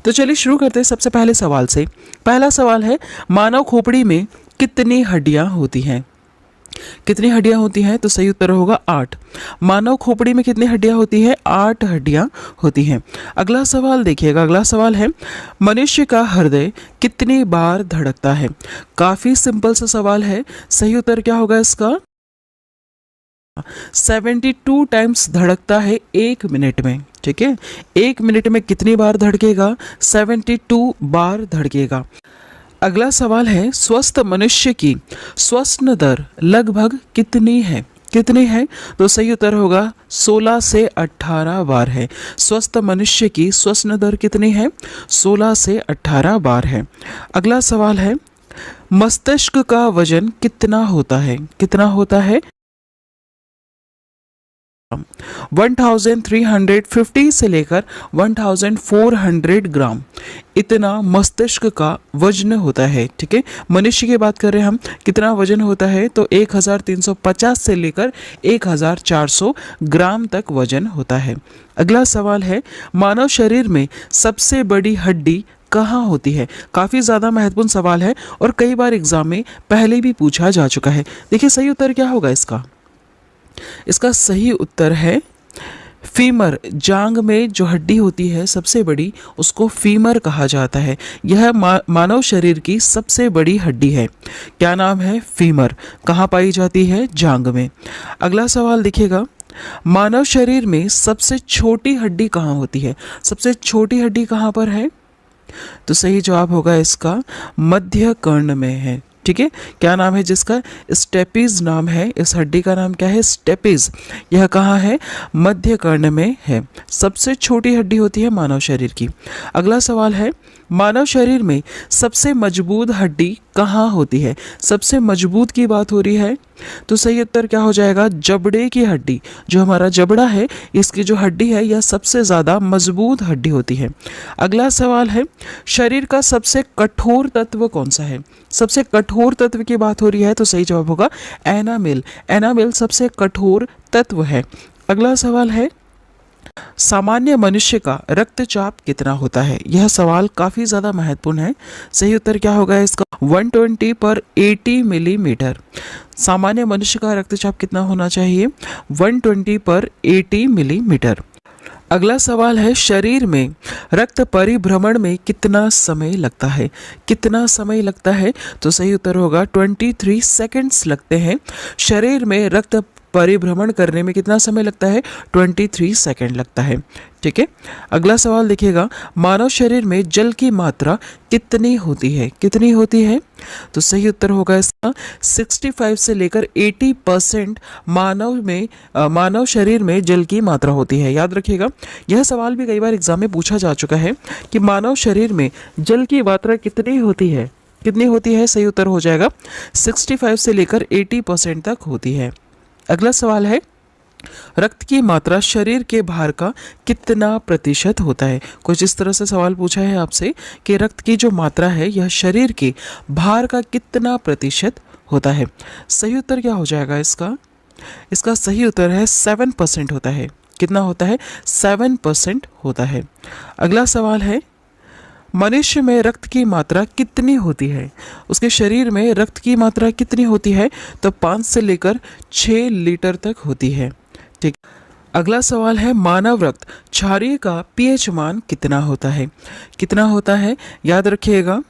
तो चलिए शुरू करते हैं सबसे पहले सवाल से। पहला सवाल है, मानव खोपड़ी में कितनी हड्डियां होती हैं? कितनी हड्डियां होती हैं? तो सही उत्तर होगा 8। मानव खोपड़ी में कितनी हड्डियां होती हैं? 8 हड्डियां होती हैं। अगला सवाल देखिएगा, अगला सवाल है, मनुष्य का हृदय कितनी बार धड़कता है? काफी सिंपल सा सवाल है। सही उत्तर क्या होगा इसका? 72 टाइम्स धड़कता है 1 मिनट में। ठीक है, 1 मिनट में कितनी बार धड़केगा? 72 बार धड़केगा। अगला सवाल है, स्वस्थ मनुष्य की श्वसन दर लगभग कितनी है? कितनी है? तो सही उत्तर होगा 16 से 18 बार है। स्वस्थ मनुष्य की श्वसन दर कितनी है? 16 से 18 बार है। अगला सवाल है, मस्तिष्क का वजन कितना होता है? कितना होता है? 1350 से लेकर 1400 ग्राम इतना मस्तिष्क का वजन होता है। ठीक है, मनुष्य की बात कर रहे हैं हम, कितना वजन होता है? तो 1350 से लेकर 1400 ग्राम तक वजन होता है। अगला सवाल है, मानव शरीर में सबसे बड़ी हड्डी कहाँ होती है? काफ़ी ज़्यादा महत्वपूर्ण सवाल है और कई बार एग्जाम में पहले भी पूछा जा चुका है। देखिए सही उत्तर क्या होगा इसका? इसका सही उत्तर है फीमर। जांग में जो हड्डी होती है सबसे बड़ी, उसको फीमर कहा जाता है। यह मानव शरीर की सबसे बड़ी हड्डी है। क्या नाम है? फीमर। कहाँ पाई जाती है? जांग में। अगला सवाल देखिएगा, मानव शरीर में सबसे छोटी हड्डी कहाँ होती है? सबसे छोटी हड्डी कहाँ पर है? तो सही जवाब होगा इसका मध्य कर्ण में है। ठीक है, क्या नाम है जिसका? स्टेपीज नाम है। इस हड्डी का नाम क्या है? स्टेपीज। यह कहाँ है? मध्य कर्ण में है। सबसे छोटी हड्डी होती है मानव शरीर की। अगला सवाल है, मानव शरीर में सबसे मजबूत हड्डी कहाँ होती है? सबसे मजबूत की बात हो रही है, तो सही उत्तर क्या हो जाएगा? जबड़े की हड्डी। जो हमारा जबड़ा है, इसकी जो हड्डी है, यह सबसे ज़्यादा मजबूत हड्डी होती है। अगला सवाल है, शरीर का सबसे कठोर तत्व कौन सा है? सबसे कठोर तत्व की बात हो रही है, तो सही जवाब होगा एनामिल। एनामिल सबसे कठोर तत्व है। अगला सवाल है, सामान्य मनुष्य का रक्तचाप कितना होता है? यह सवाल काफ़ी ज़्यादा महत्वपूर्ण है। सही उत्तर क्या होगा इसका? 120/80 मिलीमीटर। सामान्य मनुष्य का रक्तचाप कितना होना चाहिए? 120/80 मिलीमीटर। अगला सवाल है, शरीर में रक्त परिभ्रमण में कितना समय लगता है? कितना समय लगता है? तो सही उत्तर होगा 23 सेकंड्स लगते हैं। शरीर में रक्त परिभ्रमण करने में कितना समय लगता है? 23 सेकंड लगता है। ठीक है, अगला सवाल देखिएगा, मानव शरीर में जल की मात्रा कितनी होती है? कितनी होती है? तो सही उत्तर होगा इसका 65 से लेकर 80% मानव शरीर में जल की मात्रा होती है। याद रखिएगा, यह सवाल भी कई बार एग्जाम में पूछा जा चुका है कि मानव शरीर में जल की मात्रा कितनी होती है? कितनी होती है? सही उत्तर हो जाएगा 65 से लेकर 80% तक होती है। अगला सवाल है, रक्त की मात्रा शरीर के भार का कितना प्रतिशत होता है? कुछ इस तरह से सवाल पूछा है आपसे कि रक्त की जो मात्रा है, यह शरीर के भार का कितना प्रतिशत होता है? सही उत्तर क्या हो जाएगा इसका? इसका सही उत्तर है 7% होता है। कितना होता है? 7% होता है। अगला सवाल है, मनुष्य में रक्त की मात्रा कितनी होती है? उसके शरीर में रक्त की मात्रा कितनी होती है? तो 5 से लेकर 6 लीटर तक होती है। ठीक। अगला सवाल है, मानव रक्त क्षारीय का पीएच मान कितना होता है? कितना होता है? याद रखिएगा,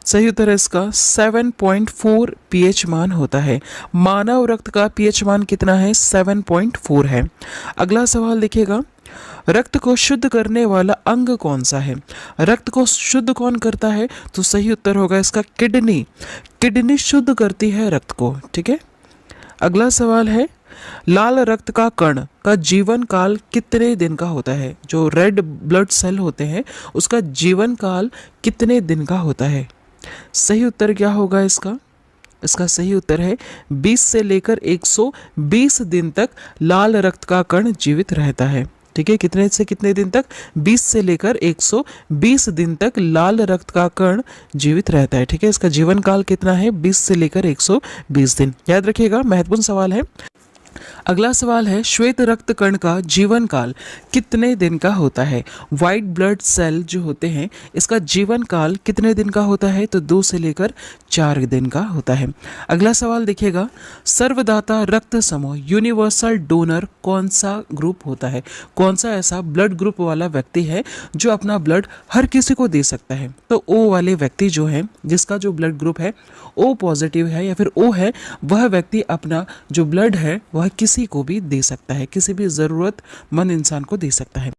सही उत्तर है इसका 7.4 पीएच मान होता है। मानव रक्त का पीएच मान कितना है? 7.4 है। अगला सवाल देखिएगा, रक्त को शुद्ध करने वाला अंग कौन सा है? रक्त को शुद्ध कौन करता है? तो सही उत्तर होगा इसका किडनी। किडनी शुद्ध करती है रक्त को। ठीक है, अगला सवाल है, लाल रक्त का कण का जीवन काल कितने दिन का होता है? जो रेड ब्लड सेल होते हैं, उसका जीवन काल कितने दिन का होता है? सही उत्तर क्या होगा इसका? इसका सही उत्तर है 20 से लेकर 120 दिन तक लाल रक्त का कण जीवित रहता है। ठीक है, कितने से कितने दिन तक? 20 से लेकर 120 दिन तक लाल रक्त का कण जीवित रहता है। ठीक है, इसका जीवन काल कितना है? 20 से लेकर 120 दिन। याद रखिएगा, महत्वपूर्ण सवाल है। अगला सवाल है, श्वेत रक्त कण का जीवन काल कितने दिन का होता है? वाइट ब्लड सेल जो होते हैं, इसका जीवन काल कितने दिन का होता है? तो 2 से लेकर 4 दिन का होता है। अगला सवाल देखिएगा, सर्वदाता रक्त समूह यूनिवर्सल डोनर कौन सा ग्रुप होता है? कौन सा ऐसा ब्लड ग्रुप वाला व्यक्ति है जो अपना ब्लड हर किसी को दे सकता है? तो ओ वाले व्यक्ति जो है, जिसका जो ब्लड ग्रुप है ओ पॉजिटिव है या फिर ओ है, वह व्यक्ति अपना जो ब्लड है वह किसी को भी दे सकता है, किसी भी ज़रूरतमंद इंसान को दे सकता है।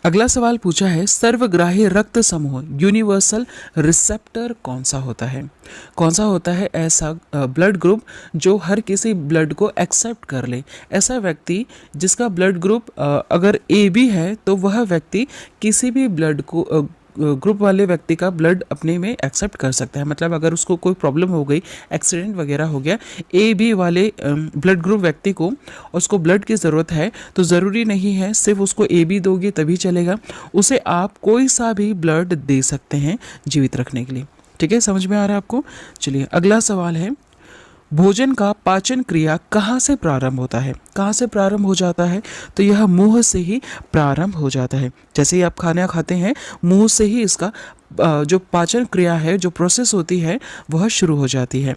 अगला सवाल पूछा है, सर्वग्राही रक्त समूह यूनिवर्सल रिसेप्टर कौन सा होता है? कौन सा होता है ऐसा ब्लड ग्रुप जो हर किसी ब्लड को एक्सेप्ट कर ले? ऐसा व्यक्ति जिसका ब्लड ग्रुप अगर ए बी है तो वह व्यक्ति किसी भी ब्लड को ग्रुप वाले व्यक्ति का ब्लड अपने में एक्सेप्ट कर सकता है। मतलब अगर उसको कोई प्रॉब्लम हो गई, एक्सीडेंट वगैरह हो गया, ए बी वाले ब्लड ग्रुप व्यक्ति को उसको ब्लड की ज़रूरत है, तो ज़रूरी नहीं है सिर्फ उसको ए बी दोगे तभी चलेगा, उसे आप कोई सा भी ब्लड दे सकते हैं जीवित रखने के लिए। ठीक है, समझ में आ रहा है आपको? चलिए अगला सवाल है, भोजन का पाचन क्रिया कहाँ से प्रारंभ होता है? कहाँ से प्रारंभ हो जाता है? तो यह मुंह से ही प्रारंभ हो जाता है। जैसे ही आप खाना खाते हैं, मुंह से ही इसका जो पाचन क्रिया है, जो प्रोसेस होती है, वह शुरू हो जाती है।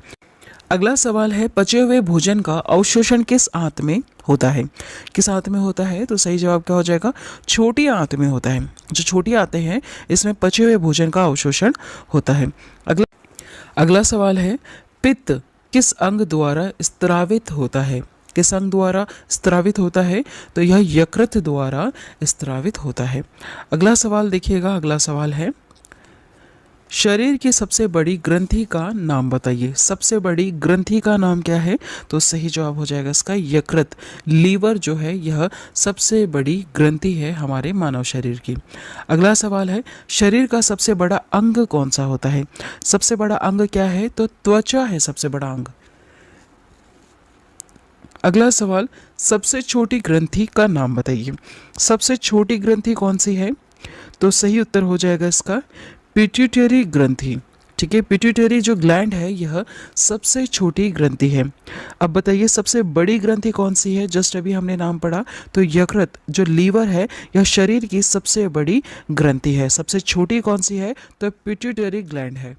अगला सवाल है, पचे हुए भोजन का अवशोषण किस आंत में होता है? किस आंत में होता है? तो सही जवाब क्या हो जाएगा? छोटी आंत में होता है। जो छोटी आंतें हैं, इसमें पचे हुए भोजन का अवशोषण होता है। अगला सवाल है, पित्त किस अंग द्वारा स्त्रावित होता है? किस अंग द्वारा स्त्रावित होता है? तो यह यकृत द्वारा स्त्रावित होता है। अगला सवाल देखिएगा, अगला सवाल है, शरीर की सबसे बड़ी ग्रंथि का नाम बताइए। सबसे बड़ी ग्रंथि का नाम क्या है? तो सही जवाब हो जाएगा इसका यकृत। लीवर जो है यह सबसे बड़ी ग्रंथि है हमारे मानव शरीर की। अगला सवाल है, शरीर का सबसे बड़ा अंग कौन सा होता है? सबसे बड़ा अंग क्या है? तो त्वचा है सबसे बड़ा अंग। अगला सवाल, सबसे छोटी ग्रंथि का नाम बताइए। सबसे छोटी ग्रंथि कौन सी है? तो सही उत्तर हो जाएगा इसका पिट्यूटरी ग्रंथि। ठीक है, पिट्यूटरी जो ग्लैंड है यह सबसे छोटी ग्रंथि है। अब बताइए सबसे बड़ी ग्रंथि कौन सी है? जस्ट अभी हमने नाम पढ़ा, तो यकृत जो लीवर है यह शरीर की सबसे बड़ी ग्रंथि है। सबसे छोटी कौन सी है? तो पिट्यूटरी ग्लैंड है।